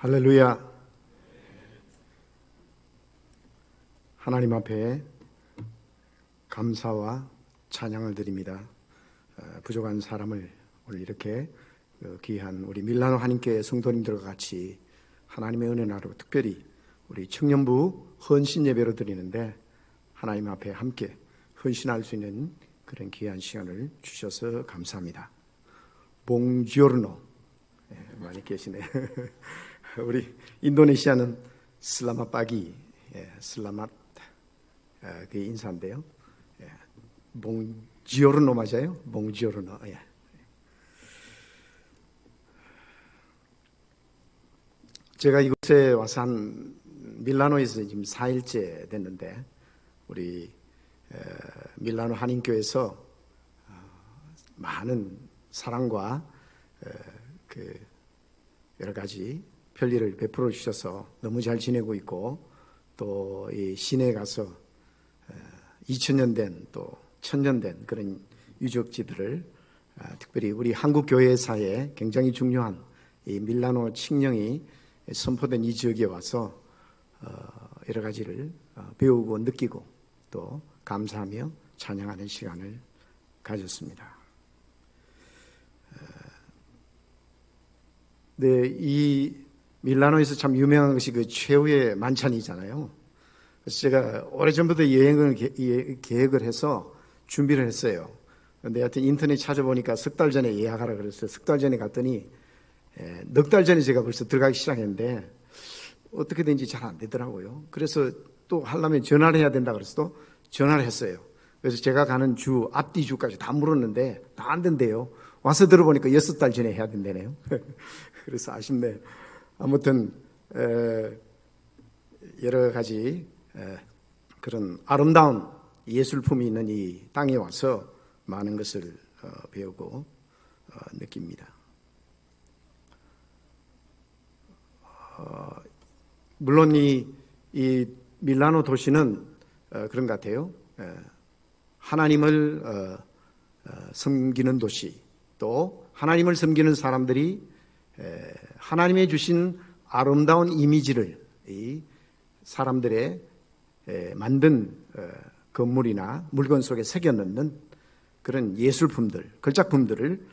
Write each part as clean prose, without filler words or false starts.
할렐루야. 하나님 앞에 감사와 찬양을 드립니다. 부족한 사람을 오늘 이렇게 귀한 우리 밀라노 한인교회 성도님들과 같이 하나님의 은혜 나라로 특별히 우리 청년부 헌신 예배로 드리는데 하나님 앞에 함께 헌신할 수 있는 그런 귀한 시간을 주셔서 감사합니다. 봉지오르노 많이 계시네. 우리 인도네시아는 슬라맛 빠기, 슬라맛 그 인사인데요. 봉지오르노 맞아요? 봉지오르노. 제가 이곳에 와서 한 밀라노에서 지금 4일째 됐는데 우리 밀라노 한인교회에서 많은 사랑과 그 여러 가지 편리를 베풀어 주셔서 너무 잘 지내고 있고, 또 이 시내에 가서 2000년 된 또 1000년 된 그런 유적지들을 특별히 우리 한국 교회사에 굉장히 중요한 이 밀라노 칙령이 선포된 이 지역에 와서 여러 가지를 배우고 느끼고 또 감사하며 찬양하는 시간을 가졌습니다. 네, 이 밀라노에서 참 유명한 것이 그 최후의 만찬이잖아요. 그래서 제가 오래전부터 여행을 계획을 해서 준비를 했어요. 근데 하여튼 인터넷 찾아보니까 석 달 전에 예약하라 그랬어요. 석 달 전에 갔더니 넉 달 전에 제가 벌써 들어가기 시작했는데 어떻게 된지 잘 안 되더라고요. 그래서 또 하려면 전화를 해야 된다 그래서 또 전화를 했어요. 그래서 제가 가는 주 앞뒤 주까지 다 물었는데 다 안 된대요. 와서 들어보니까 6달 전에 해야 된다네요. 그래서 아쉽네. 아무튼 여러 가지 그런 아름다운 예술품이 있는 이 땅에 와서 많은 것을 배우고 느낍니다. 물론 이 밀라노 도시는 그런 것 같아요. 하나님을 섬기는 도시, 또 하나님을 섬기는 사람들이 하나님의 주신 아름다운 이미지를 이 사람들의 만든 건물이나 물건 속에 새겨 넣는 그런 예술품들, 걸작품들을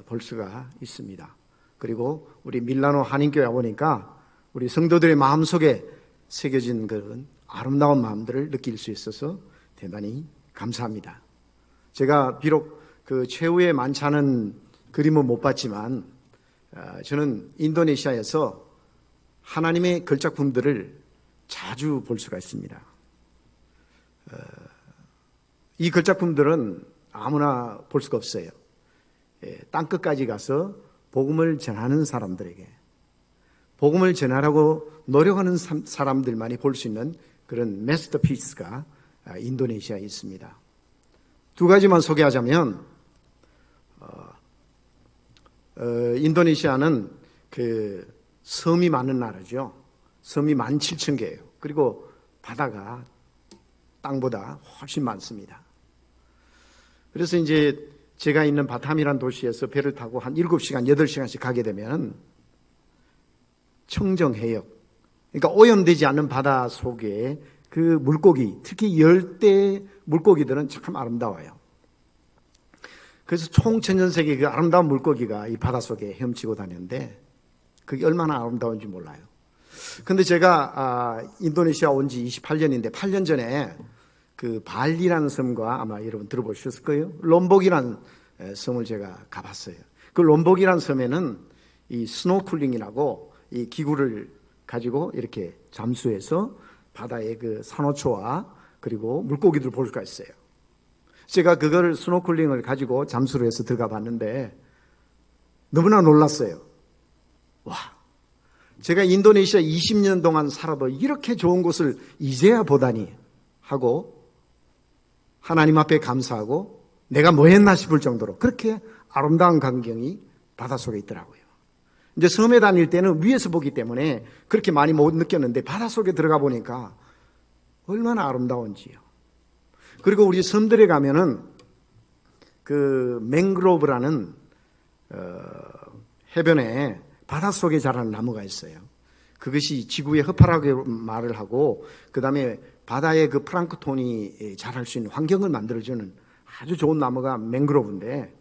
볼 수가 있습니다. 그리고 우리 밀라노 한인교회 와보니까 우리 성도들의 마음속에 새겨진 그런 아름다운 마음들을 느낄 수 있어서 대단히 감사합니다. 제가 비록 그 최후의 만찬은 그림은 못 봤지만 저는 인도네시아에서 하나님의 걸작품들을 자주 볼 수가 있습니다. 이 걸작품들은 아무나 볼 수가 없어요. 땅끝까지 가서 복음을 전하는 사람들에게, 복음을 전하라고 노력하는 사람들만이 볼 수 있는 그런 마스터피스가 인도네시아에 있습니다. 두 가지만 소개하자면 인도네시아는 그 섬이 많은 나라죠. 섬이 17,000개예요. 그리고 바다가 땅보다 훨씬 많습니다. 그래서 이제 제가 있는 바탐이라는 도시에서 배를 타고 한 7시간, 8시간씩 가게 되면 청정해역, 그러니까 오염되지 않는 바다 속에 그 물고기, 특히 열대 물고기들은 참 아름다워요. 그래서 총천연색의 그 아름다운 물고기가 이 바닷속에 헤엄치고 다녔는데 그게 얼마나 아름다운지 몰라요. 근데 제가 인도네시아 온 지 28년인데 8년 전에 그 발리라는 섬과 아마 여러분 들어보셨을 거예요. 롬복이라는 섬을 제가 가봤어요. 그 롬복이라는 섬에는 이 스노클링이라고 이 기구를 가지고 이렇게 잠수해서 바다의 그 산호초와 그리고 물고기들을 볼 수가 있어요. 제가 그거를 스노클링을 가지고 잠수를 해서 들어가 봤는데 너무나 놀랐어요. 와, 제가 인도네시아 20년 동안 살아도 이렇게 좋은 곳을 이제야 보다니 하고 하나님 앞에 감사하고 내가 뭐 했나 싶을 정도로 그렇게 아름다운 광경이 바닷속에 있더라고요. 이제 섬에 다닐 때는 위에서 보기 때문에 그렇게 많이 못 느꼈는데 바닷속에 들어가 보니까 얼마나 아름다운지요. 그리고 우리 섬들에 가면은 그 맹그로브라는 해변에 바닷속에 자라는 나무가 있어요. 그것이 지구에 허파라고 말을 하고 그 다음에 바다에 그 플랑크톤이 자랄 수 있는 환경을 만들어주는 아주 좋은 나무가 맹그로브인데,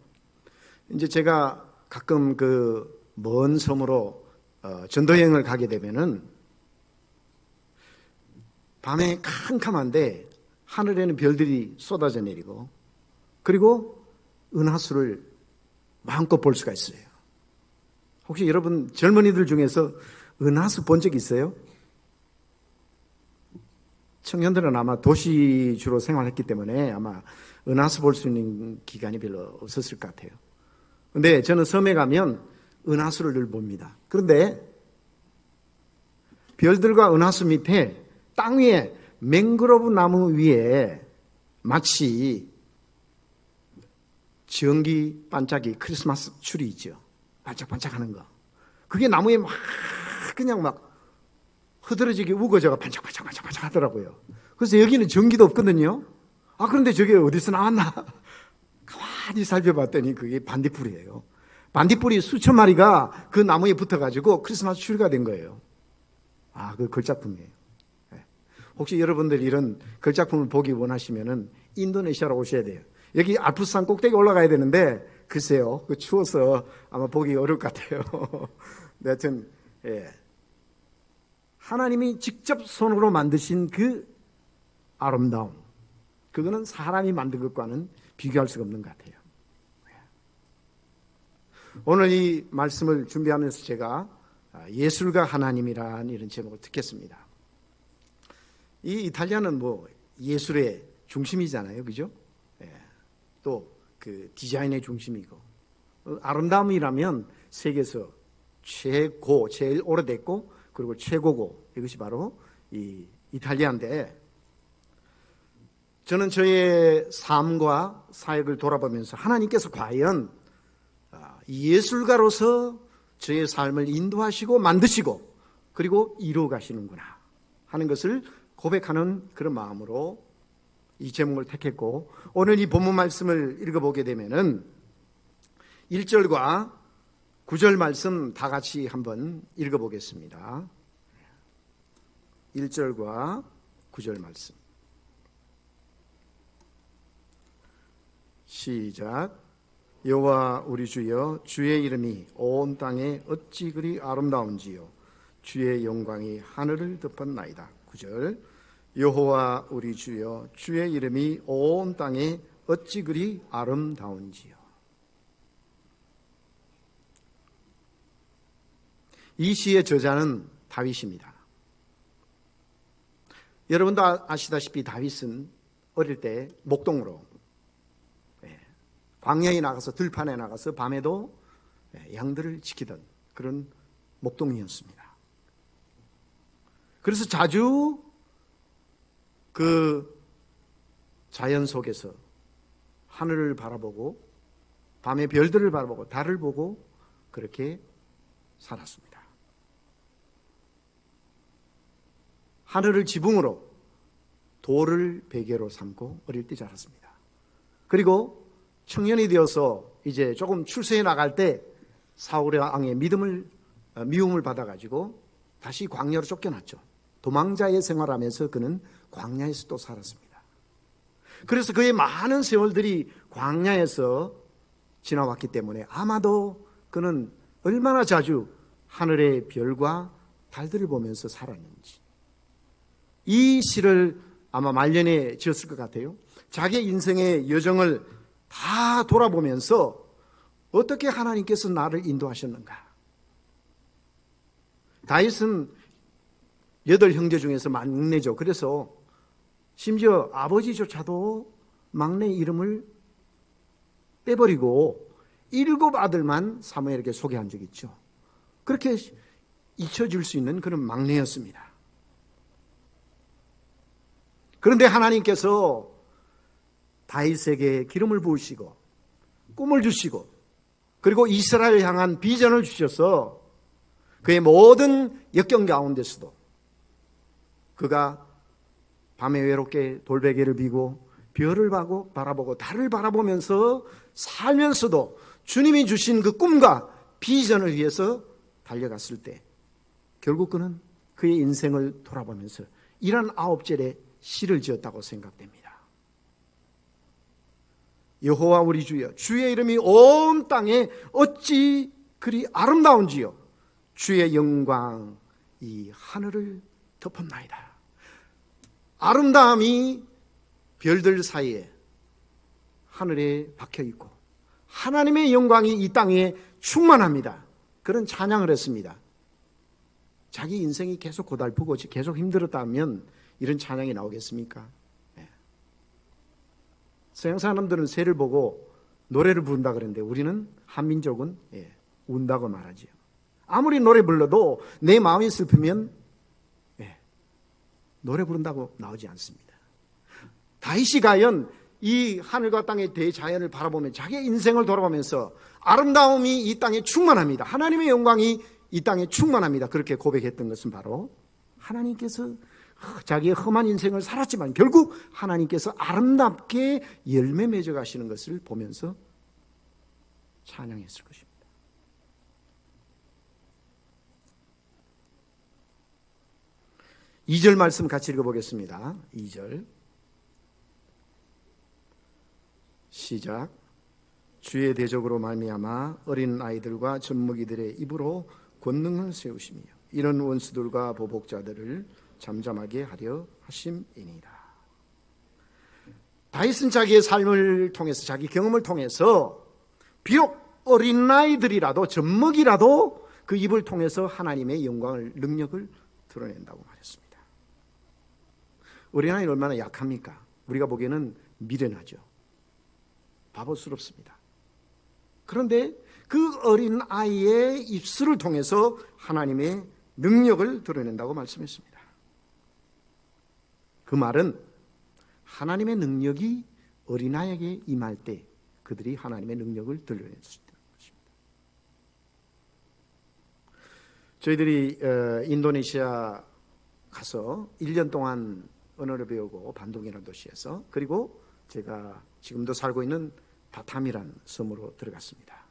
이제 제가 가끔 그 먼 섬으로 전도여행을 가게 되면은 밤에 캄캄한데 하늘에는 별들이 쏟아져 내리고 그리고 은하수를 마음껏 볼 수가 있어요. 혹시 여러분 젊은이들 중에서 은하수 본 적 있어요? 청년들은 아마 도시 주로 생활했기 때문에 아마 은하수 볼 수 있는 기간이 별로 없었을 것 같아요. 근데 저는 섬에 가면 은하수를 늘 봅니다. 그런데 별들과 은하수 밑에 땅 위에 맹그로브 나무 위에 마치 전기 반짝이 크리스마스 추리 있죠. 반짝반짝하는 거. 그게 나무에 막 그냥 막 흐드러지게 우거져가 반짝반짝 하더라고요. 그래서 여기는 전기도 없거든요. 그런데 저게 어디서 나왔나? 가만히 살펴봤더니 그게 반딧불이에요. 반딧불이 수천 마리가 그 나무에 붙어가지고 크리스마스 추리가 된 거예요. 그 걸작품이에요. 혹시 여러분들 이런 걸작품을 보기 원하시면은 인도네시아로 오셔야 돼요. 여기 알프스산 꼭대기 올라가야 되는데 글쎄요, 그 추워서 아마 보기 어려울 것 같아요. 네, 하여튼 하나님이 직접 손으로 만드신 그 아름다움, 그거는 사람이 만든 것과는 비교할 수가 없는 것 같아요. 오늘 이 말씀을 준비하면서 제가 예술가 하나님이란 이런 제목을 듣겠습니다. 이 이탈리아는 뭐 예술의 중심이잖아요, 그죠? 또 그 디자인의 중심이고, 아름다움이라면 세계에서 최고, 제일 오래됐고 그리고 최고고, 이것이 바로 이 이탈리아인데, 저는 저의 삶과 사역을 돌아보면서 하나님께서 과연 예술가로서 저의 삶을 인도하시고 만드시고 그리고 이루어 가시는구나 하는 것을 고백하는 그런 마음으로 이 제목을 택했고, 오늘 이 본문 말씀을 읽어보게 되면은 1절과 9절 말씀 다 같이 한번 읽어보겠습니다. 1절과 9절 말씀 시작. 여호와 우리 주여, 주의 이름이 온 땅에 어찌 그리 아름다운지요, 주의 영광이 하늘을 덮었나이다. 9절. 여호와 우리 주여, 주의 이름이 온 땅에 어찌 그리 아름다운지요. 이 시의 저자는 다윗입니다. 여러분도 아시다시피 다윗은 어릴 때 목동으로 광야에 나가서, 들판에 나가서 밤에도 양들을 지키던 그런 목동이었습니다. 그래서 자주 그 자연 속에서 하늘을 바라보고 밤에 별들을 바라보고 달을 보고 그렇게 살았습니다. 하늘을 지붕으로, 돌을 베개로 삼고 어릴 때 자랐습니다. 그리고 청년이 되어서 이제 조금 출세해 나갈 때 사울의 왕의 미움을 받아가지고 다시 광야로 쫓겨났죠. 도망자의 생활하면서 그는 광야에서 또 살았습니다. 그래서 그의 많은 세월들이 광야에서 지나왔기 때문에 아마도 그는 얼마나 자주 하늘의 별과 달들을 보면서 살았는지, 이 시를 아마 말년에 지었을 것 같아요. 자기 인생의 여정을 다 돌아보면서 어떻게 하나님께서 나를 인도하셨는가. 다윗은 8형제 중에서 막내죠. 그래서 심지어 아버지조차도 막내 이름을 빼버리고 7 아들만 사무엘에게 소개한 적이 있죠. 그렇게 잊혀질 수 있는 그런 막내였습니다. 그런데 하나님께서 다윗에게 기름을 부으시고 꿈을 주시고 그리고 이스라엘을 향한 비전을 주셔서 그의 모든 역경 가운데서도 그가 밤에 외롭게 돌베개를 비고 별을 바라보고 달을 바라보면서 살면서도 주님이 주신 그 꿈과 비전을 위해서 달려갔을 때 결국 그는 그의 인생을 돌아보면서 이런 9절의 시를 지었다고 생각됩니다. 여호와 우리 주여, 주의 이름이 온 땅에 어찌 그리 아름다운지요. 주의 영광 이 하늘을 덮었나이다. 아름다움이 별들 사이에 하늘에 박혀 있고 하나님의 영광이 이 땅에 충만합니다. 그런 찬양을 했습니다. 자기 인생이 계속 고달프고 계속 힘들었다면 이런 찬양이 나오겠습니까? 네. 서양 사람들은 새를 보고 노래를 부른다 그러는데 우리는 한민족은 운다고 말하죠. 아무리 노래 불러도 내 마음이 슬프면 노래 부른다고 나오지 않습니다. 다윗이 과연 이 하늘과 땅의 대자연을 바라보면 자기의 인생을 돌아보면서 아름다움이 이 땅에 충만합니다. 하나님의 영광이 이 땅에 충만합니다. 그렇게 고백했던 것은 바로 하나님께서 자기의 험한 인생을 살았지만 결국 하나님께서 아름답게 열매 맺어 가시는 것을 보면서 찬양했을 것입니다. 이 절 말씀 같이 읽어보겠습니다. 2절 시작. 주의 대적으로 말미암아 어린 아이들과 젖먹이들의 입으로 권능을 세우시며 이런 원수들과 보복자들을 잠잠하게 하려 하심이니라. 다윗은 자기의 삶을 통해서 자기 경험을 통해서 비록 어린 아이들이라도 젖먹이라도 그 입을 통해서 하나님의 영광을 능력을 드러낸다고 말했습니다. 어린아이는 얼마나 약합니까? 우리가 보기에는 미련하죠. 바보스럽습니다. 그런데 그 어린아이의 입술을 통해서 하나님의 능력을 드러낸다고 말씀했습니다. 그 말은 하나님의 능력이 어린아이에게 임할 때 그들이 하나님의 능력을 드러낼 수 있다는 것입니다. 저희들이 인도네시아 가서 1년 동안 언어를 배우고 반동이라는 도시에서 그리고 제가 지금도 살고 있는 바탐이라는 섬으로 들어갔습니다.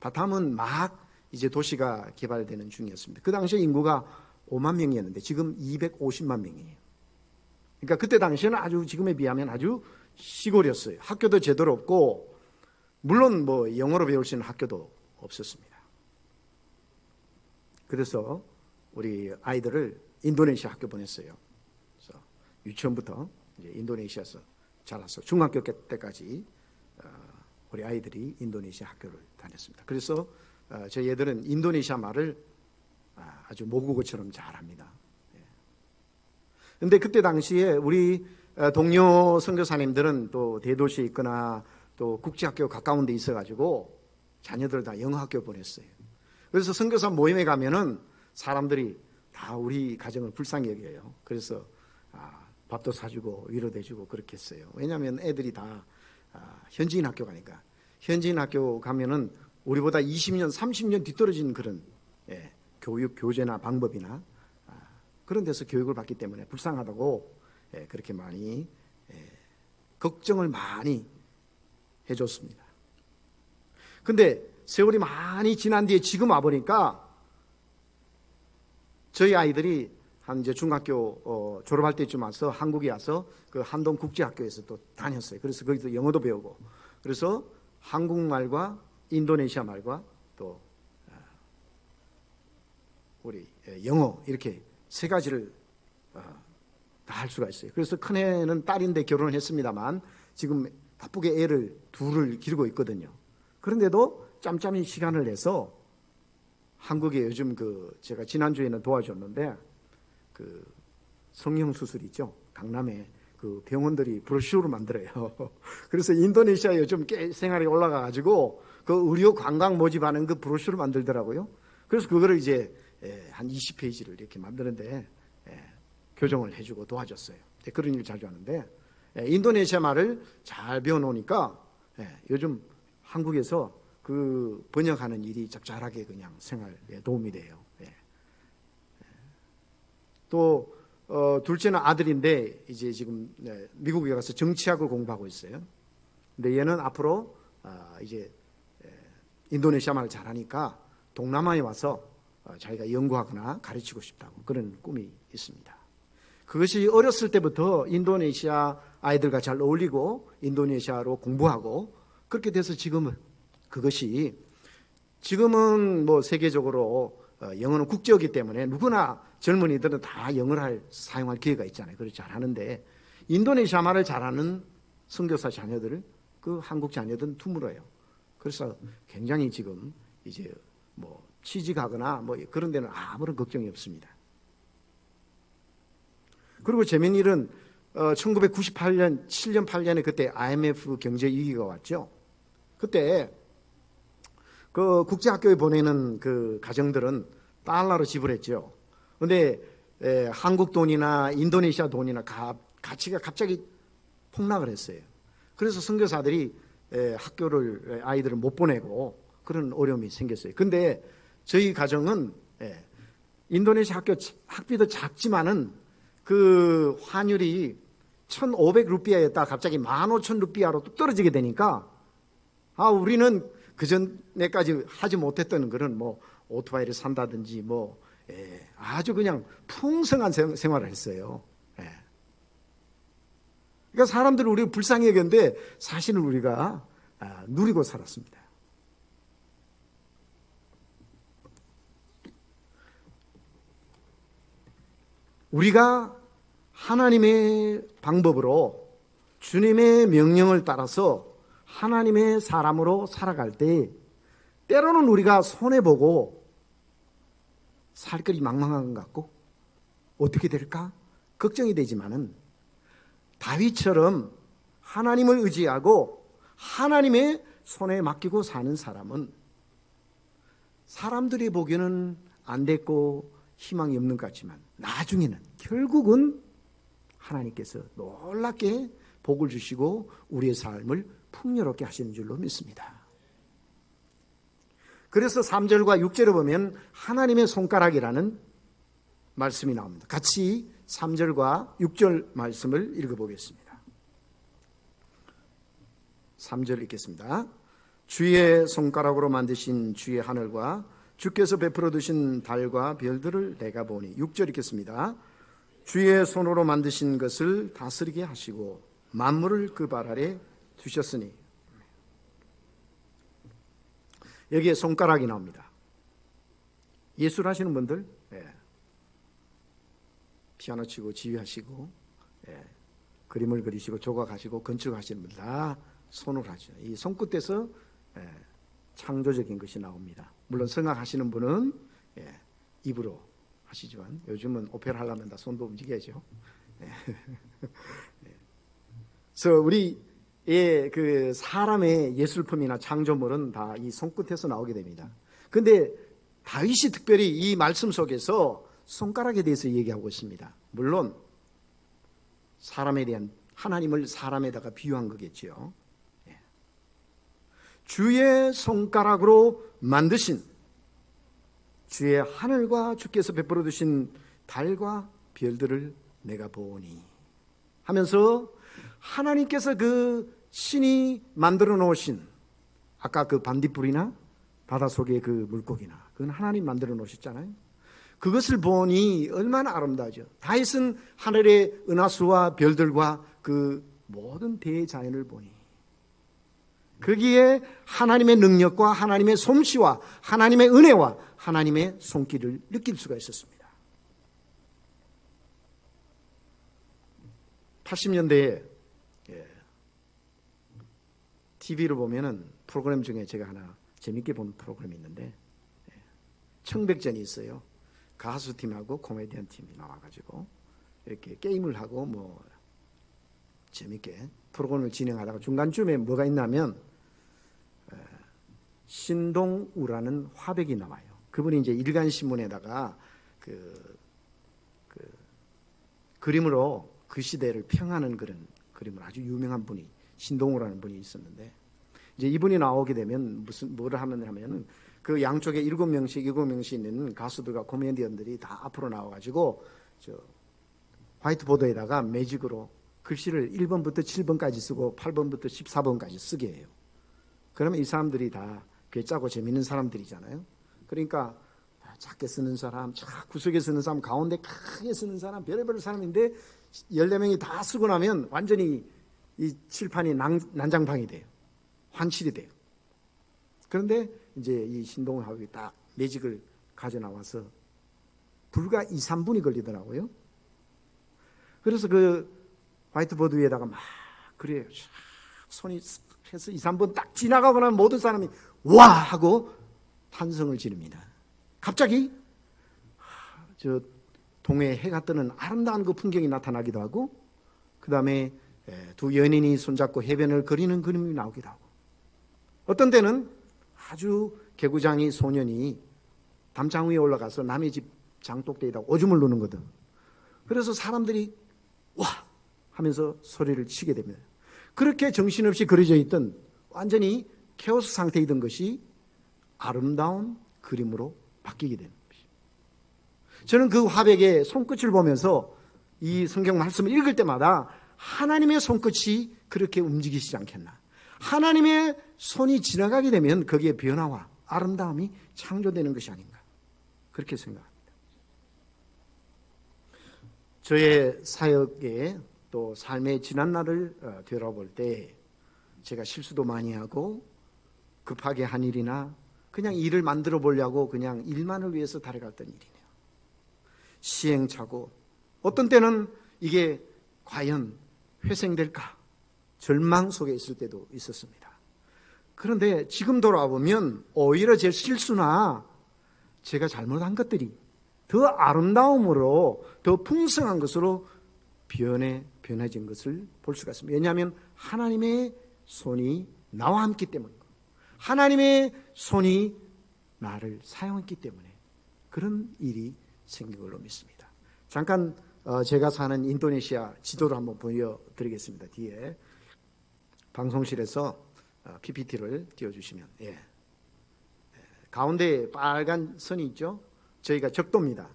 바탐은 막 이제 도시가 개발되는 중이었습니다. 그 당시에 인구가 5만 명이었는데 지금 250만 명이에요. 그러니까 그때 당시에는 아주 지금에 비하면 아주 시골이었어요. 학교도 제대로 없고 물론 뭐 영어로 배울 수 있는 학교도 없었습니다. 그래서 우리 아이들을 인도네시아 학교 보냈어요. 그래서 유치원부터 이제 인도네시아에서 자라서 중학교 때까지 우리 아이들이 인도네시아 학교를 다녔습니다. 그래서 저희 애들은 인도네시아 말을 아주 모국어처럼 잘합니다. 그런데 그때 당시에 우리 동료 선교사님들은 또 대도시에 있거나 또 국제학교 가까운 데 있어가지고 자녀들 다 영어학교 보냈어요. 그래서 선교사 모임에 가면은 사람들이 다 우리 가정을 불쌍히 여겨요. 그래서 밥도 사주고 위로도 해주고 그렇게 했어요. 왜냐하면 애들이 다 현지인 학교 가니까. 현지인 학교 가면은 우리보다 20년, 30년 뒤떨어진 그런 교육, 교재나 방법이나 그런 데서 교육을 받기 때문에 불쌍하다고 그렇게 많이 걱정을 많이 해줬습니다. 근데 세월이 많이 지난 뒤에 지금 와보니까 저희 아이들이 한 이제 중학교 졸업할 때쯤 와서 한국에 와서 그 한동 국제학교에서 또 다녔어요. 그래서 거기서 영어도 배우고 그래서 한국말과 인도네시아 말과 또 우리 영어 이렇게 세 가지를 다 할 수가 있어요. 그래서 큰애는 딸인데 결혼을 했습니다만 지금 바쁘게 애를 둘을 기르고 있거든요. 그런데도 짬짬이 시간을 내서 한국에 요즘 제가 지난주에는 도와줬는데 그 성형수술 있죠. 강남에 그 병원들이 브로슈어를 만들어요. 그래서 인도네시아 요즘 생활이 올라가가지고 그 의료 관광 모집하는 그 브로슈어를 만들더라고요. 그래서 그거를 이제 한 20페이지를 이렇게 만드는데 교정을 해주고 도와줬어요. 그런 일 자주 하는데 인도네시아 말을 잘 배워놓으니까 요즘 한국에서 그 번역하는 일이 짭짤하게 그냥 생활에 도움이 돼요. 또 둘째는 아들인데 이제 지금 미국에 가서 정치학을 공부하고 있어요. 근데 얘는 앞으로 이제 인도네시아 말을 잘하니까 동남아에 와서 자기가 연구하거나 가르치고 싶다고 그런 꿈이 있습니다. 그것이 어렸을 때부터 인도네시아 아이들과 잘 어울리고 인도네시아로 공부하고 그렇게 돼서 지금은 그것이 지금은 뭐 세계적으로 영어는 국제어기 때문에 누구나 젊은이들은 다 영어를 사용할 기회가 있잖아요. 그렇게 잘하는데 인도네시아 말을 잘하는 선교사 자녀들, 그 한국 자녀들은 드물어요. 그래서 굉장히 지금 이제 뭐 취직하거나 뭐 그런 데는 아무런 걱정이 없습니다. 그리고 재미있는 일은 1998년, 7년, 8년에 그때 IMF 경제 위기가 왔죠. 그때 그 국제학교에 보내는 그 가정들은 달러로 지불했죠. 그런데 한국 돈이나 인도네시아 돈이나 가치가 갑자기 폭락을 했어요. 그래서 선교사들이 학교를 아이들을 못 보내고 그런 어려움이 생겼어요. 근데 저희 가정은 인도네시아 학비도 작지만은 그 환율이 1,500루피아였다 갑자기 15,000루피아로 또 떨어지게 되니까 우리는 그 전에까지 하지 못했던 그런 뭐 오토바이를 산다든지 뭐 아주 그냥 풍성한 생활을 했어요. 그러니까 사람들은 우리가 불쌍히 여겼는데 사실은 우리가 누리고 살았습니다. 우리가 하나님의 방법으로 주님의 명령을 따라서 하나님의 사람으로 살아갈 때 때로는 우리가 손해보고 살 길이 망망한 것 같고 어떻게 될까 걱정이 되지만은 다윗처럼 하나님을 의지하고 하나님의 손에 맡기고 사는 사람은 사람들이 보기에는 안 됐고 희망이 없는 것 같지만 나중에는 결국은 하나님께서 놀랍게 복을 주시고 우리의 삶을 풍요롭게 하시는 줄로 믿습니다. 그래서 3절과 6절을 보면 하나님의 손가락이라는 말씀이 나옵니다. 같이 3절과 6절 말씀을 읽어보겠습니다. 3절 읽겠습니다. 주의 손가락으로 만드신 주의 하늘과 주께서 베풀어 두신 달과 별들을 내가 보니 6절 읽겠습니다. 주의 손으로 만드신 것을 다스리게 하시고 만물을 그 발 아래 두셨으니 여기에 손가락이 나옵니다. 예술 하시는 분들 피아노 치고 지휘하시고 그림을 그리시고 조각하시고 건축하시는 분들 다 손으로 하죠. 이 손끝에서 창조적인 것이 나옵니다. 물론 성악하시는 분은 입으로 하시지만 요즘은 오페라 하려면 다 손도 움직여야죠. 그래서 우리 그 사람의 예술품이나 창조물은 다 이 손끝에서 나오게 됩니다. 그런데 다윗이 특별히 이 말씀 속에서 손가락에 대해서 얘기하고 있습니다. 물론 사람에 대한 하나님을 사람에다가 비유한 거겠죠. 주의 손가락으로 만드신 주의 하늘과 주께서 베풀어 두신 달과 별들을 내가 보니 하면서 하나님께서 그 신이 만들어 놓으신 아까 그 반딧불이나 바닷속의 그 물고기나 그건 하나님 만들어 놓으셨잖아요. 그것을 보니 얼마나 아름다워죠. 다윗은 하늘의 은하수와 별들과 그 모든 대자연을 보니 거기에 하나님의 능력과 하나님의 솜씨와 하나님의 은혜와 하나님의 손길을 느낄 수가 있었습니다. 80년대에 TV로 보면은 프로그램 중에 제가 하나 재밌게 본 프로그램이 있는데 청백전이 있어요. 가수팀하고 코미디언 팀이 나와가지고 이렇게 게임을 하고 뭐 재밌게 프로그램을 진행하다가 중간쯤에 뭐가 있냐면 신동우라는 화백이 나와요. 그분이 이제 일간신문에다가 그 그림으로 그 시대를 평하는 그런 그림을 아주 유명한 분이 신동우라는 분이 있었는데 이제 이분이 나오게 되면 뭐를 하면은 그 양쪽에 7명씩 있는 가수들과 코미디언들이 다 앞으로 나와가지고 저 화이트보드에다가 매직으로 글씨를 1번부터 7번까지 쓰고 8번부터 14번까지 쓰게 해요. 그러면 이 사람들이 다 괴짜고 재밌는 사람들이잖아요. 그러니까 작게 쓰는 사람, 구석에 쓰는 사람, 가운데 크게 쓰는 사람, 별의별 사람인데 14명이 다 쓰고 나면 완전히 이 칠판이 난장판이 돼요. 환칠이 돼요. 그런데 이제 이 신동엽이 딱 매직을 가져 나와서 불과 2, 3분이 걸리더라고요. 그래서 그 화이트보드 위에다가 막 그래요. 손이 해서 2, 3분 딱 지나가고 나면 모든 사람이 와! 하고 탄성을 지릅니다. 갑자기 저 동해에 해가 뜨는 아름다운 그 풍경이 나타나기도 하고, 그 다음에 두 연인이 손잡고 해변을 그리는 그림이 나오기도 하고, 어떤 때는 아주 개구장이 소년이 담장 위에 올라가서 남의 집 장독대에다 오줌을 누는 거든. 그래서 사람들이 와! 하면서 소리를 치게 됩니다. 그렇게 정신없이 그려져 있던 완전히 케오스 상태에 있던 것이 아름다운 그림으로 바뀌게 되는 것이죠. 저는 그 화백의 손끝을 보면서 이 성경 말씀을 읽을 때마다 하나님의 손끝이 그렇게 움직이시지 않겠나. 하나님의 손이 지나가게 되면 거기에 변화와 아름다움이 창조되는 것이 아닌가. 그렇게 생각합니다. 저의 사역에 또 삶의 지난 날을 되돌아볼 때 제가 실수도 많이 하고 급하게 한 일이나 그냥 일을 만들어 보려고 그냥 일만을 위해서 달려갔던 일이네요. 시행착오, 어떤 때는 이게 과연 회생될까 절망 속에 있을 때도 있었습니다. 그런데 지금 돌아보면 오히려 제 실수나 제가 잘못한 것들이 더 아름다움으로 더 풍성한 것으로 변해진 것을 볼 수가 있습니다. 왜냐하면 하나님의 손이 나와 함께 때문입니다. 하나님의 손이 나를 사용했기 때문에 그런 일이 생긴 걸로 믿습니다. 잠깐 제가 사는 인도네시아 지도를 한번 보여드리겠습니다. 뒤에 방송실에서 PPT를 띄워주시면, 가운데 빨간 선이 있죠. 저희가 적도입니다.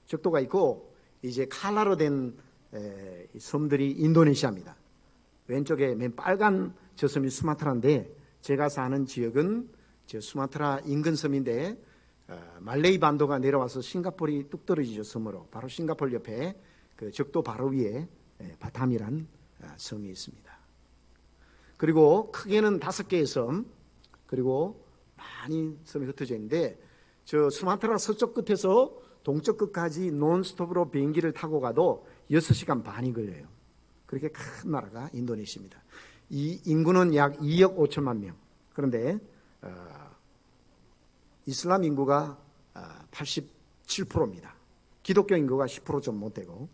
적도가 있고 이제 칼라로 된 섬들이 인도네시아입니다. 왼쪽에 맨 빨간 저 섬이 수마트라인데, 제가 사는 지역은 저 수마트라 인근 섬인데 말레이 반도가 내려와서 싱가포르이 뚝 떨어지죠. 섬으로. 바로 싱가포르 옆에 그 적도 바로 위에 바탐이란 섬이 있습니다. 그리고 크게는 5개의 섬, 그리고 많이 섬이 흩어져 있는데, 저 수마트라 서쪽 끝에서 동쪽 끝까지 논스톱으로 비행기를 타고 가도 6시간 반이 걸려요. 그렇게 큰 나라가 인도네시아입니다. 이 인구는 약 2억 5천만 명. 그런데 이슬람 인구가 87%입니다. 기독교 인구가 10% 좀 못 되고,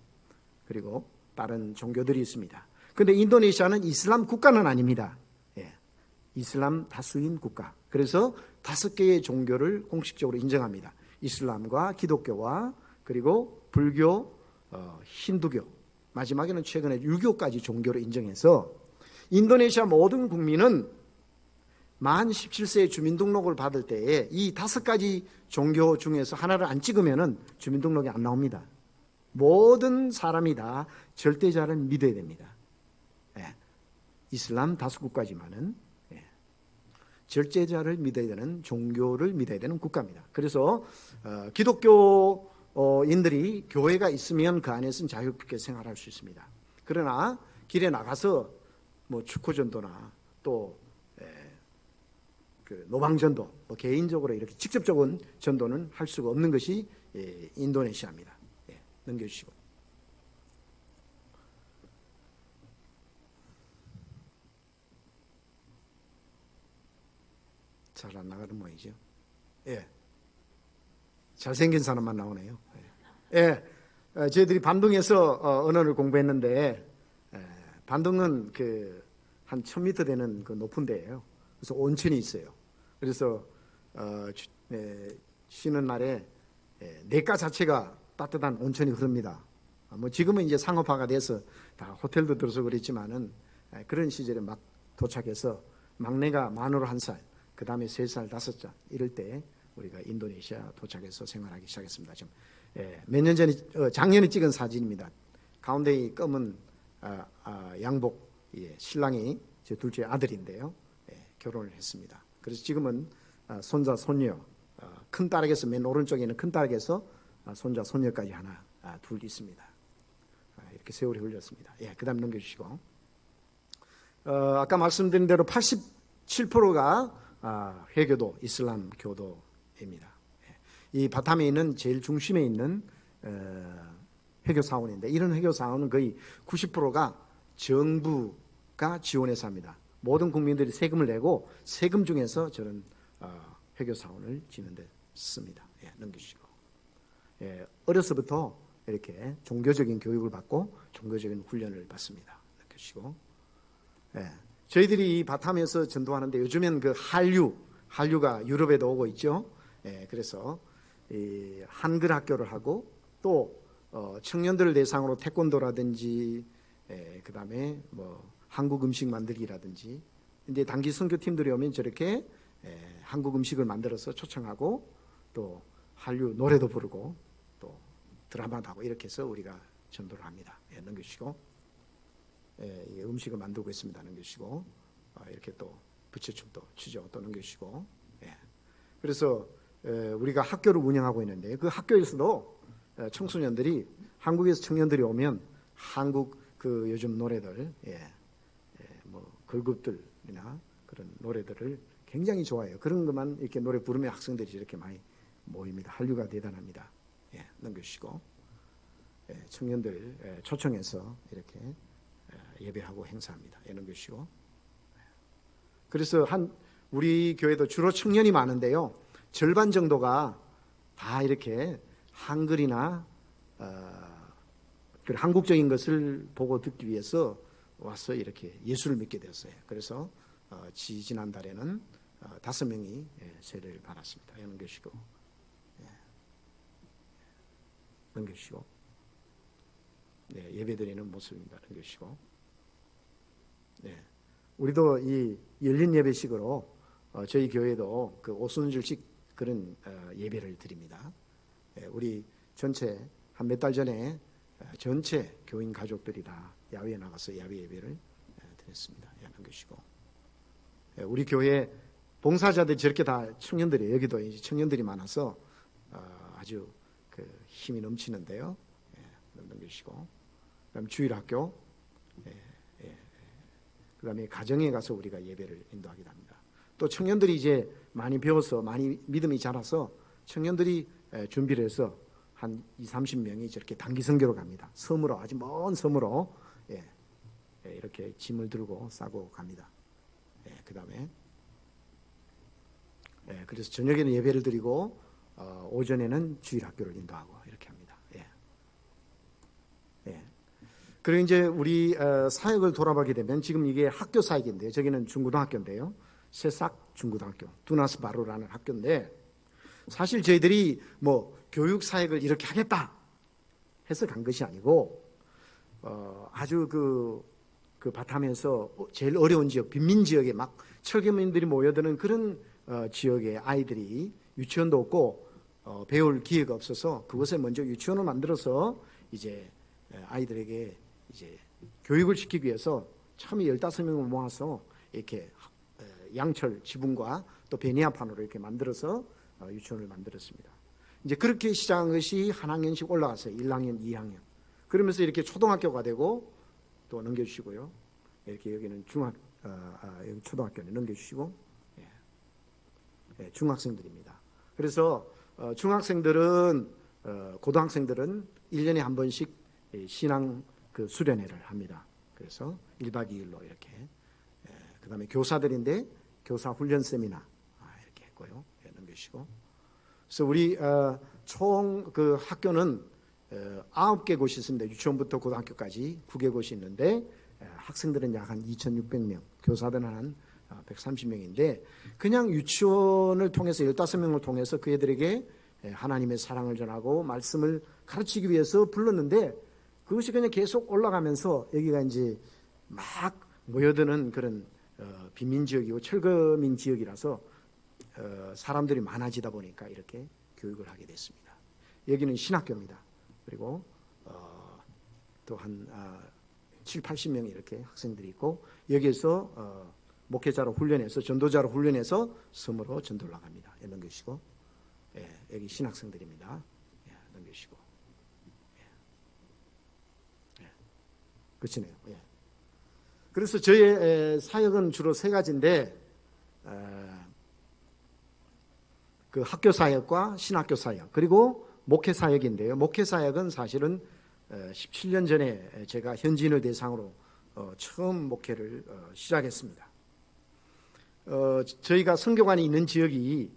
그리고 다른 종교들이 있습니다. 그런데 인도네시아는 이슬람 국가는 아닙니다. 이슬람 다수인 국가. 그래서 5개의 종교를 공식적으로 인정합니다. 이슬람과 기독교와 그리고 불교, 힌두교, 마지막에는 최근에 유교까지 종교를 인정해서 인도네시아 모든 국민은 만 17세의 주민등록을 받을 때에 이 5가지 종교 중에서 하나를 안 찍으면 주민등록이 안 나옵니다. 모든 사람이 다 절대자를 믿어야 됩니다. 이슬람 5국가지만은 절제자를 믿어야 되는, 종교를 믿어야 되는 국가입니다. 그래서 기독교인들이 교회가 있으면 그 안에서는 자유롭게 생활할 수 있습니다. 그러나 길에 나가서 뭐 축구전도나 또 그 노방전도, 뭐 개인적으로 이렇게 직접적인 전도는 할 수가 없는 것이 인도네시아입니다. 넘겨주시고. 잘 안 나가는 모양이죠. 잘생긴 사람만 나오네요. 저희들이 반둥에서 언어를 공부했는데, 반둥은 그 한 1000m 되는 그 높은 데예요. 그래서 온천이 있어요. 그래서 쉬는 날에 내과 자체가 따뜻한 온천이 흐릅니다. 뭐 지금은 이제 상업화가 돼서 다 호텔도 들어서 그랬지만은 그런 시절에 막 도착해서 막내가 만으로 1살, 그 다음에 3살, 5살 이럴 때 우리가 인도네시아 도착해서 생활하기 시작했습니다. 지금 몇 년 전에 작년에 찍은 사진입니다. 가운데 이 검은 양복, 신랑이 제 둘째 아들인데요. 결혼을 했습니다. 그래서 지금은 손자, 손녀 큰 딸에게서 맨 오른쪽에 있는 큰 딸에게서 손자 손녀까지 하나 둘 있습니다. 이렇게 세월이 흘렸습니다. 예, 그다음 넘겨주시고 아까 말씀드린 대로 87%가 회교도 이슬람 교도입니다. 이 바탐에 있는 제일 중심에 있는 회교 사원인데 이런 회교 사원은 거의 90%가 정부가 지원해서 합니다. 모든 국민들이 세금을 내고 세금 중에서 저는 회교 사원을 지는데 씁니다. 예, 넘기시고 예, 어려서부터 이렇게 종교적인 교육을 받고 종교적인 훈련을 받습니다. 넘기시고 예, 저희들이 이 바탐에서 전도하는데 요즘엔 그 한류가 유럽에도 오고 있죠. 예, 그래서 이 한글 학교를 하고 또 청년들을 대상으로 태권도라든지 그 다음에 뭐 한국 음식 만들기라든지 이제 단기 선교팀들이 오면 저렇게 한국 음식을 만들어서 초청하고 또 한류 노래도 부르고 또 드라마도 하고 이렇게 해서 우리가 전도를 합니다. 예, 넘겨주시고 음식을 만들고 있습니다. 넘겨주시고 이렇게 또 부채춤도 추죠. 또 넘겨주시고 그래서 우리가 학교를 운영하고 있는데 그 학교에서도 청소년들이 한국에서 청년들이 오면 한국 그 요즘 노래들 뭐 걸그룹들이나 그런 노래들을 굉장히 좋아해요. 그런 것만 이렇게 노래 부르면 학생들이 이렇게 많이 모입니다. 한류가 대단합니다. 예, 넘겨주시고 청년들 초청해서 이렇게 예배하고 행사합니다. 예, 넘겨주시고 그래서 우리 교회도 주로 청년이 많은데요. 절반 정도가 다 이렇게 한글이나 한국적인 것을 보고 듣기 위해서 와서 이렇게 예수를 믿게 되었어요. 그래서 지난달에는 5명이 세례를 받았습니다. 넘겨주시고 넘겨주시고 예배드리는 모습입니다. 넘겨주시고 우리도 이 열린 예배식으로 저희 교회도 그 오순절식 그런 예배를 드립니다. 우리 전체 한 몇 달 전에 전체 교인 가족들이 다 야외에 나가서 야외 예배를 드렸습니다. 넘기시고 우리 교회 봉사자들이 저렇게 다 청년들이에요. 여기도 이제 청년들이 많아서 아주 그 힘이 넘치는데요. 넘기시고 그다음 주일학교 그다음에 가정에 가서 우리가 예배를 인도하기도 합니다. 또 청년들이 이제 많이 배워서 많이 믿음이 자라서 청년들이 준비를 해서 한 20-30명이 저렇게 단기 선교로 갑니다. 섬으로 아주 먼 섬으로 이렇게 짐을 들고 싸고 갑니다. 그 다음에 그래서 저녁에는 예배를 드리고 오전에는 주일학교를 인도하고 이렇게 합니다. 그리고 이제 우리 사역을 돌아보게 되면 지금 이게 학교 사역인데요. 저기는 중고등학교인데요. 새싹 중고등학교, 두나스 바로라는 학교인데 사실 저희들이 뭐 교육 사역을 이렇게 하겠다 해서 간 것이 아니고 아주 그 바탐에서 제일 어려운 지역, 빈민 지역에 막 철교민들이 모여드는 그런 지역의 아이들이 유치원도 없고 배울 기회가 없어서 그곳에 먼저 유치원을 만들어서 이제 아이들에게 이제 교육을 시키기 위해서 처음에 15명을 모아서 이렇게 양철 지붕과 또 베니아판으로 이렇게 만들어서 유치원을 만들었습니다. 이제 그렇게 시작한 것이 한 학년씩 올라갔어요. 1학년, 2학년. 그러면서 이렇게 초등학교가 되고 또 넘겨주시고요. 이렇게 여기는 여기 초등학교는 넘겨주시고 중학생들입니다. 그래서 중학생들은 고등학생들은 1년에 한 번씩 신앙 그 수련회를 합니다. 그래서 1박 2일로 이렇게 그 다음에 교사들인데 교사 훈련 세미나 이렇게 했고요. 넘겨주시고 그래서 우리 총 그 학교는 9개 곳이 있습니다. 유치원부터 고등학교까지 9개 곳이 있는데 학생들은 약 한 2,600명, 교사들은 한 130명인데 그냥 유치원을 통해서 15명을 통해서 그 애들에게 하나님의 사랑을 전하고 말씀을 가르치기 위해서 불렀는데 그것이 그냥 계속 올라가면서 여기가 이제 막 모여드는 그런 빈민 지역이고 철거민 지역이라서 사람들이 많아지다 보니까 이렇게 교육을 하게 됐습니다. 여기는 신학교입니다. 그리고 또 한 70-80명이 이렇게 학생들이 있고 여기에서 목회자로 훈련해서 전도자로 훈련해서 섬으로 전도를 나갑니다. 이런 것이고 여기 신학생들입니다. 넘기시고. 그치네요. 그래서 저의 사역은 주로 세 가지인데, 그 학교 사역과 신학교 사역, 그리고 목회 사역인데요. 목회 사역은 사실은 17년 전에 제가 현지인을 대상으로 처음 목회를 시작했습니다. 저희가 선교관이 있는 지역이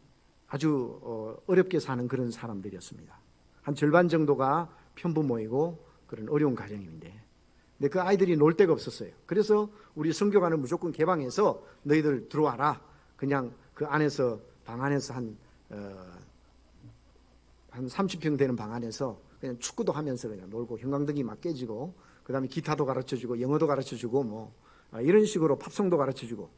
아주 어렵게 사는 그런 사람들이었습니다. 한 절반 정도가 편부 모이고 그런 어려운 가정인데, 근데 그 아이들이 놀 데가 없었어요. 그래서 우리 선교관은 무조건 개방해서 너희들 들어와라. 그냥 그 안에서 방 안에서 한 30평 되는 방 안에서 그냥 축구도 하면서 그냥 놀고, 형광등이 막 깨지고, 그 다음에 기타도 가르쳐주고, 영어도 가르쳐주고, 뭐 이런 식으로 팝송도 가르쳐주고,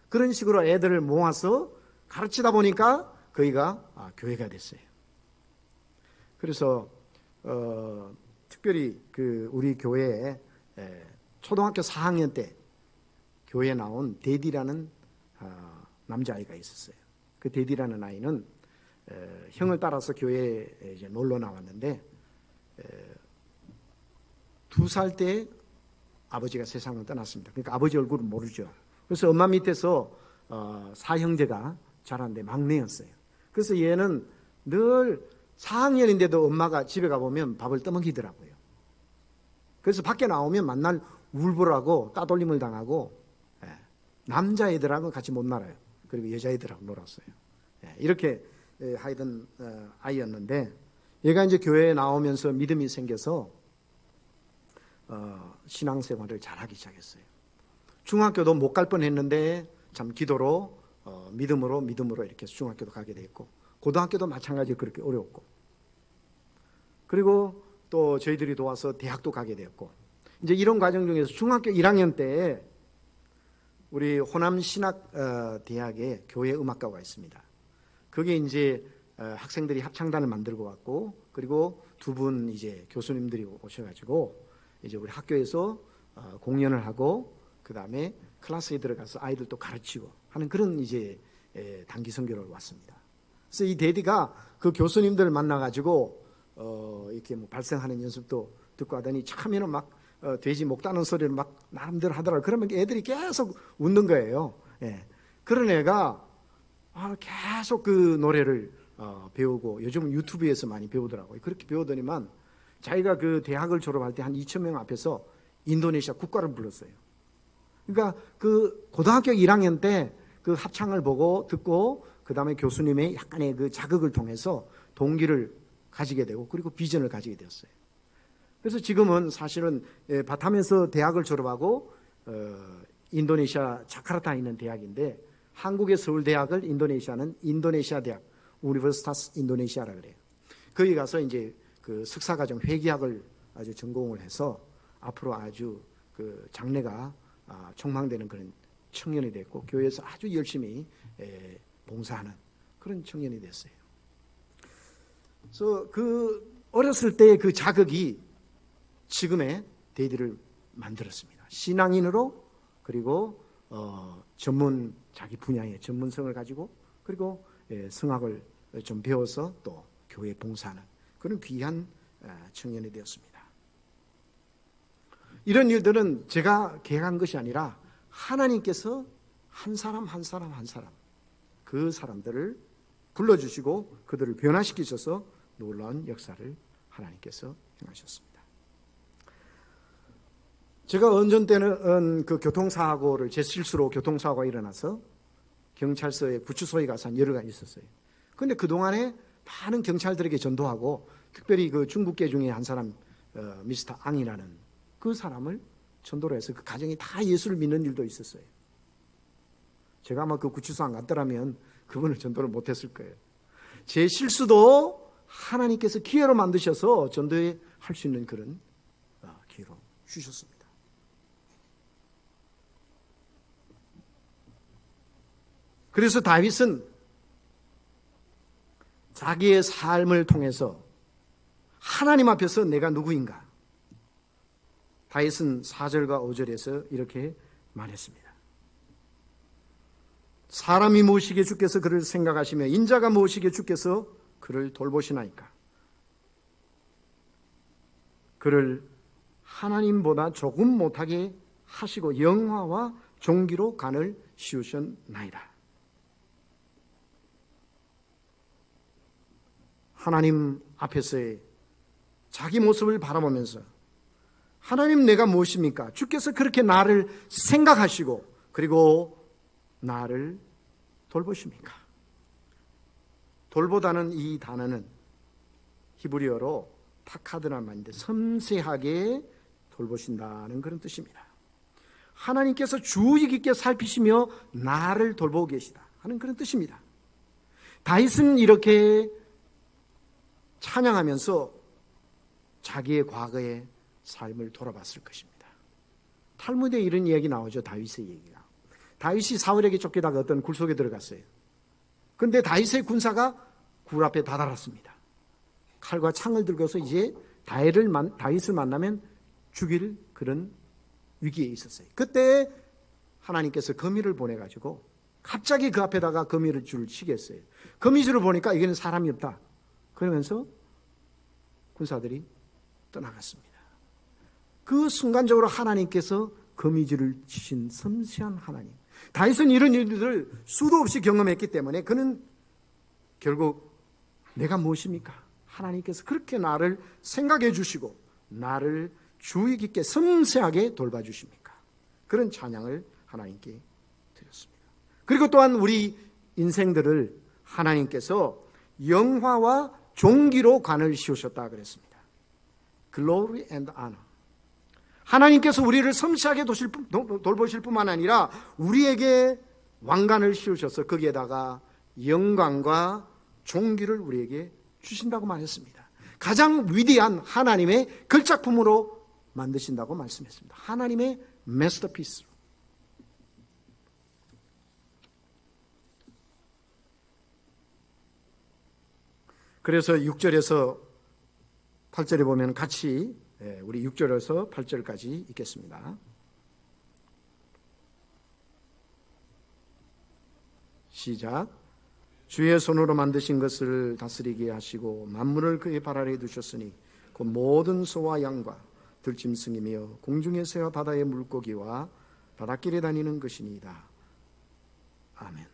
그런 식으로 애들을 모아서 가르치다 보니까 거기가 교회가 됐어요. 그래서 특별히 그 우리 교회에 초등학교 4학년 때 교회에 나온 데디라는 남자아이가 있었어요. 그 데디라는 아이는 형을 따라서 교회에 이제 놀러 나왔는데 2살 때 아버지가 세상을 떠났습니다. 그러니까 아버지 얼굴은 모르죠. 그래서 엄마 밑에서 4형제가 자랐는데 막내였어요. 그래서 얘는 늘 4학년인데도 엄마가 집에 가보면 밥을 떠먹이더라고요. 그래서 밖에 나오면 만날 울보라고 따돌림을 당하고, 남자애들하고 같이 못 놀아요. 그리고 여자애들하고 놀았어요. 이렇게 하여튼 아이였는데, 얘가 이제 교회에 나오면서 믿음이 생겨서 신앙생활을 잘하기 시작했어요. 중학교도 못 갈 뻔했는데 참 기도로 믿음으로 이렇게 중학교도 가게 됐고, 고등학교도 마찬가지로 그렇게 어려웠고, 그리고 또 저희들이 도와서 대학도 가게 되었고, 이제 이런 과정 중에서 중학교 1학년 때 우리 호남 신학 대학에 교회 음악과가 있습니다. 그게 이제 학생들이 합창단을 만들고 왔고, 그리고 두 분 이제 교수님들이 오셔가지고 이제 우리 학교에서 공연을 하고, 그 다음에 클래스에 들어가서 아이들도 가르치고 하는 그런 이제 단기 선교를 왔습니다. 그래서 이 데디가 그 교수님들을 만나가지고 이렇게 뭐 발声하는 연습도 듣고 하더니 처음에는 막 돼지 목 따는 소리를 막 나름대로 하더라고요. 그러면 애들이 계속 웃는 거예요. 그런 애가 계속 그 노래를 배우고, 요즘은 유튜브에서 많이 배우더라고요. 그렇게 배우더니만 자기가 그 대학을 졸업할 때 한 2,000명 앞에서 인도네시아 국가를 불렀어요. 그러니까 그 고등학교 1학년 때 그 합창을 보고 듣고, 그 다음에 교수님의 약간의 그 자극을 통해서 동기를 가지게 되고, 그리고 비전을 가지게 되었어요. 그래서 지금은 사실은 바탐에서 대학을 졸업하고 인도네시아 자카르타에 있는 대학인데, 한국의 서울대학을 인도네시아는 인도네시아 대학, 우니버시타스 인도네시아라 그래요. 거기 가서 이제 그 석사과정 회계학을 아주 전공을 해서 앞으로 아주 그 장래가 촉망되는 그런 청년이 됐고, 교회에서 아주 열심히 봉사하는 그런 청년이 됐어요. 그래서 그 어렸을 때의 그 자극이 지금의 데디를 만들었습니다. 신앙인으로, 그리고 전문 자기 분야의 전문성을 가지고, 그리고 성악을 좀 배워서 또 교회에 봉사하는 그런 귀한 청년이 되었습니다. 이런 일들은 제가 계획한 것이 아니라 하나님께서 한 사람 그 사람들을 불러주시고 그들을 변화시키셔서 놀라운 역사를 하나님께서 행하셨습니다. 제가 언전 때는 그 교통사고를, 제 실수로 교통사고가 일어나서 경찰서에 구치소에 가서 한 열흘 간 있었어요. 그런데 그동안에 많은 경찰들에게 전도하고, 특별히 그 중국계 중에 한 사람 미스터 앙이라는 그 사람을 전도를 해서 그 가정이 다 예수를 믿는 일도 있었어요. 제가 아마 그 구치소 안 갔더라면 그분을 전도를 못했을 거예요. 제 실수도 하나님께서 기회로 만드셔서 전도에 할 수 있는 그런 기회로 주셨습니다. 그래서 다윗은 자기의 삶을 통해서 하나님 앞에서 내가 누구인가, 다윗은 4절과 5절에서 이렇게 말했습니다. 사람이 무엇이기에 주께서 그를 생각하시며 인자가 무엇이기에 주께서 그를 돌보시나이까? 그를 하나님보다 조금 못하게 하시고 영화와 종기로 간을 씌우셨나이다. 하나님 앞에서의 자기 모습을 바라보면서 하나님 내가 무엇입니까? 주께서 그렇게 나를 생각하시고 그리고 나를 돌보십니까? 돌보다는 이 단어는 히브리어로 타카드란 말인데 섬세하게 돌보신다는 그런 뜻입니다. 하나님께서 주의 깊게 살피시며 나를 돌보고 계시다 하는 그런 뜻입니다. 다윗은 이렇게 찬양하면서 자기의 과거의 삶을 돌아봤을 것입니다. 탈무드에 이런 이야기 나오죠. 다윗의 얘기가. 다윗이 사울에게 쫓기다가 어떤 굴 속에 들어갔어요. 그런데 다윗의 군사가 굴 앞에 다다랐습니다. 칼과 창을 들고서 이제 다윗을 만나면 죽일 그런 위기에 있었어요. 그때 하나님께서 거미를 보내가지고 갑자기 그 앞에다가 거미줄을 치게 했어요. 거미줄을 보니까 이게는 사람이 없다. 그러면서 군사들이 떠나갔습니다. 그 순간적으로 하나님께서 거미줄을 치신 섬세한 하나님. 다윗은 이런 일들을 수도 없이 경험했기 때문에 그는 결국 내가 무엇입니까? 하나님께서 그렇게 나를 생각해 주시고 나를 주의 깊게 섬세하게 돌봐주십니까? 그런 찬양을 하나님께 드렸습니다. 그리고 또한 우리 인생들을 하나님께서 영화와 종기로 관을 씌우셨다 그랬습니다. Glory and honor. 하나님께서 우리를 섬세하게 돌보실 뿐만 아니라 우리에게 왕관을 씌우셔서 거기에다가 영광과 종기를 우리에게 주신다고 말했습니다. 가장 위대한 하나님의 걸작품으로 만드신다고 말씀했습니다. 하나님의 마스터피스로. 그래서 6절에서 8절에 보면 같이 우리 6절에서 8절까지 읽겠습니다. 시작. 주의 손으로 만드신 것을 다스리게 하시고 만물을 그의 발 아래에 두셨으니 그 모든 소와 양과 들짐승이며 공중의 새와 바다의 물고기와 바닷길에 다니는 것이니이다. 아멘.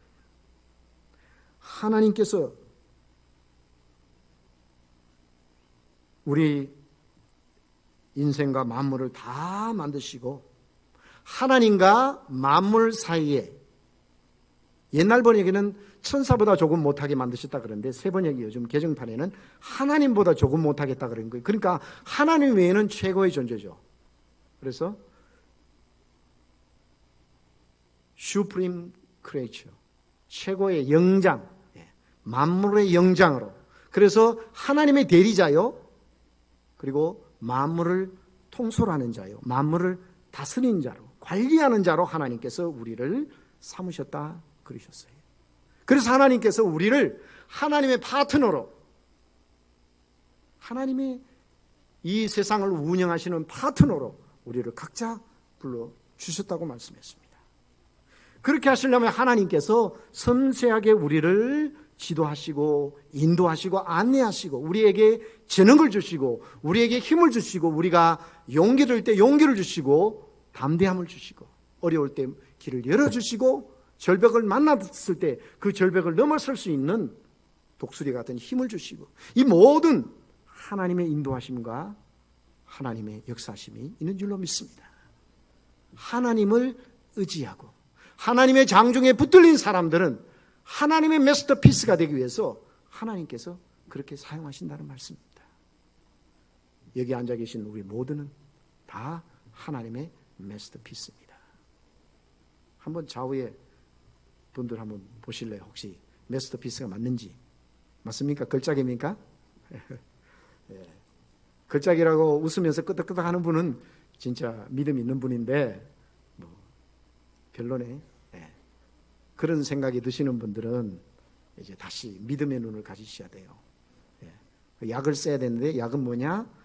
하나님께서 우리 인생과 만물을 다 만드시고 하나님과 만물 사이에 옛날 번역에는 천사보다 조금 못하게 만드셨다 그러는데 새 번역이 요즘 개정판에는 하나님보다 조금 못하겠다 그런 거예요. 그러니까 하나님 외에는 최고의 존재죠. 그래서 Supreme Creature, 최고의 영장, 만물의 영장으로. 그래서 하나님의 대리자요. 그리고 만물을 통솔하는 자요. 만물을 다스리는 자로, 관리하는 자로 하나님께서 우리를 삼으셨다 그러셨어요. 그래서 하나님께서 우리를 하나님의 파트너로, 하나님의 이 세상을 운영하시는 파트너로 우리를 각자 불러주셨다고 말씀했습니다. 그렇게 하시려면 하나님께서 섬세하게 우리를 지도하시고 인도하시고 안내하시고 우리에게 재능을 주시고 우리에게 힘을 주시고 우리가 용기를 들 때 용기를 주시고 담대함을 주시고 어려울 때 길을 열어주시고 절벽을 만났을 때 그 절벽을 넘어설 수 있는 독수리 같은 힘을 주시고 이 모든 하나님의 인도하심과 하나님의 역사심이 있는 줄로 믿습니다. 하나님을 의지하고 하나님의 장중에 붙들린 사람들은 하나님의 마스터피스가 되기 위해서 하나님께서 그렇게 사용하신다는 말씀입니다. 여기 앉아 계신 우리 모두는 다 하나님의 마스터피스입니다. 한번 좌우에 분들 한번 보실래요? 혹시 마스터피스가 맞는지. 맞습니까? 걸작입니까? 예. 걸작이라고 웃으면서 끄덕끄덕 하는 분은 진짜 믿음 있는 분인데 별로네. 예. 그런 생각이 드시는 분들은 이제 다시 믿음의 눈을 가지셔야 돼요. 예. 약을 써야 되는데 약은 뭐냐?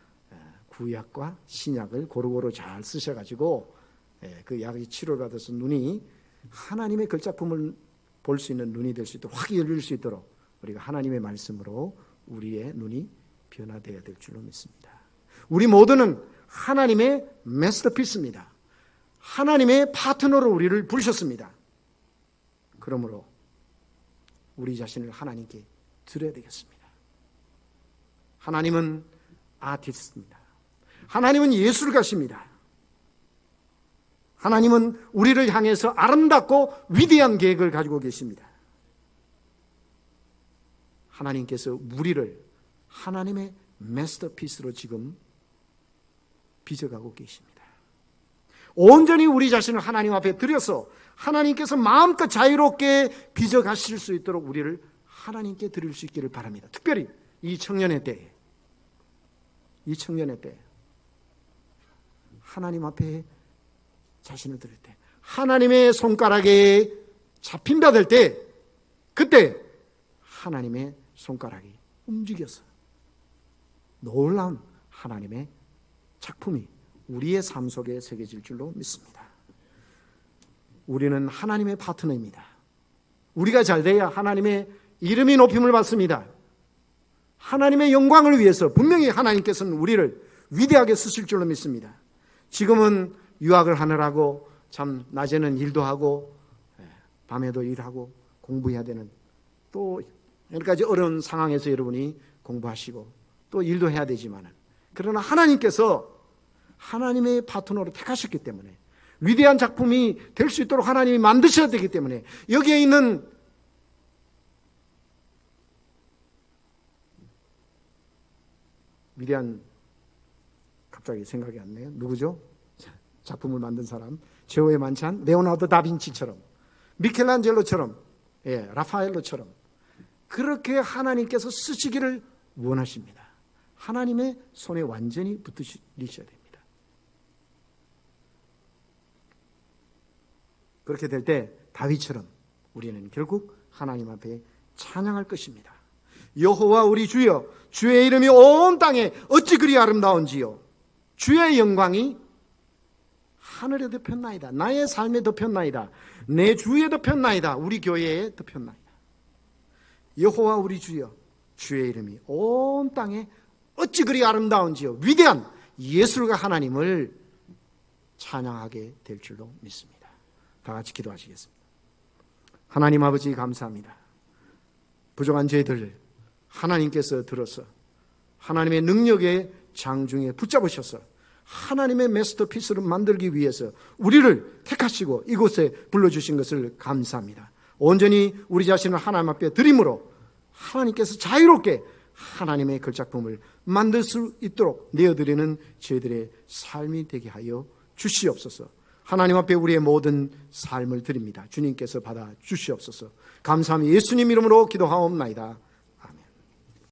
구약과 신약을 고루고루 잘 쓰셔가지고 그 약이 치료를 받아서 눈이 하나님의 걸작품을 볼 수 있는 눈이 될 수 있도록 확 열릴 수 있도록 우리가 하나님의 말씀으로 우리의 눈이 변화되어야 될 줄로 믿습니다. 우리 모두는 하나님의 마스터피스입니다. 하나님의 파트너로 우리를 부르셨습니다. 그러므로 우리 자신을 하나님께 드려야 되겠습니다. 하나님은 아티스트입니다. 하나님은 예술가십니다. 하나님은 우리를 향해서 아름답고 위대한 계획을 가지고 계십니다. 하나님께서 우리를 하나님의 마스터피스로 지금 빚어가고 계십니다. 온전히 우리 자신을 하나님 앞에 드려서 하나님께서 마음껏 자유롭게 빚어가실 수 있도록 우리를 하나님께 드릴 수 있기를 바랍니다. 특별히 이 청년의 때에 하나님 앞에 자신을 드릴 때, 하나님의 손가락에 잡힌 바 될 때, 그때 하나님의 손가락이 움직여서 놀라운 하나님의 작품이 우리의 삶 속에 새겨질 줄로 믿습니다. 우리는 하나님의 파트너입니다. 우리가 잘 돼야 하나님의 이름이 높임을 받습니다. 하나님의 영광을 위해서 분명히 하나님께서는 우리를 위대하게 쓰실 줄로 믿습니다. 지금은 유학을 하느라고 참 낮에는 일도 하고 밤에도 일하고 공부해야 되는 또 여러 가지 어려운 상황에서 여러분이 공부하시고 또 일도 해야 되지만은, 그러나 하나님께서 하나님의 파트너로 택하셨기 때문에 위대한 작품이 될 수 있도록 하나님이 만드셔야 되기 때문에 여기에 있는 위대한, 갑자기 생각이 안 나요. 누구죠? 작품을 만든 사람, 제호의 만찬, 레오나르도 다빈치처럼, 미켈란젤로처럼, 라파엘로처럼 그렇게 하나님께서 쓰시기를 원하십니다. 하나님의 손에 완전히 붙으셔야 됩니다. 그렇게 될 때 다윗처럼 우리는 결국 하나님 앞에 찬양할 것입니다. 여호와 우리 주여, 주의 이름이 온 땅에 어찌 그리 아름다운지요. 주의 영광이 하늘에 덮였나이다. 나의 삶에 덮였나이다. 내 주에 덮였나이다. 우리 교회에 덮였나이다. 여호와 우리 주여, 주의 이름이 온 땅에 어찌 그리 아름다운지요. 위대한 예술가 하나님을 찬양하게 될 줄로 믿습니다. 다 같이 기도하시겠습니다. 하나님 아버지 감사합니다. 부족한 저희들 하나님께서 들어서 하나님의 능력의 장중에 붙잡으셔서 하나님의 마스터피스를 만들기 위해서 우리를 택하시고 이곳에 불러주신 것을 감사합니다. 온전히 우리 자신을 하나님 앞에 드림으로 하나님께서 자유롭게 하나님의 글작품을 만들 수 있도록 내어드리는 저희들의 삶이 되게 하여 주시옵소서. 하나님 앞에 우리의 모든 삶을 드립니다. 주님께서 받아 주시옵소서. 감사합니다. 예수님 이름으로 기도하옵나이다.